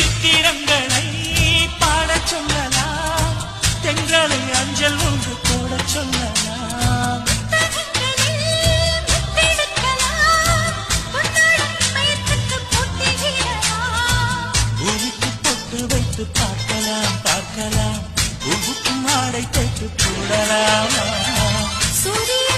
சித்திரங்களை பாடச் சொல்லலாம், தென்றலை அஞ்சல் ஒன்று போடச் சொல்லலாம். பூமிக்கு பொட்டு வைத்து பார்க்கலாம் பார்க்கலாம், பூவுக்கும் ஆடை தைத்து போடலாம். சூரிய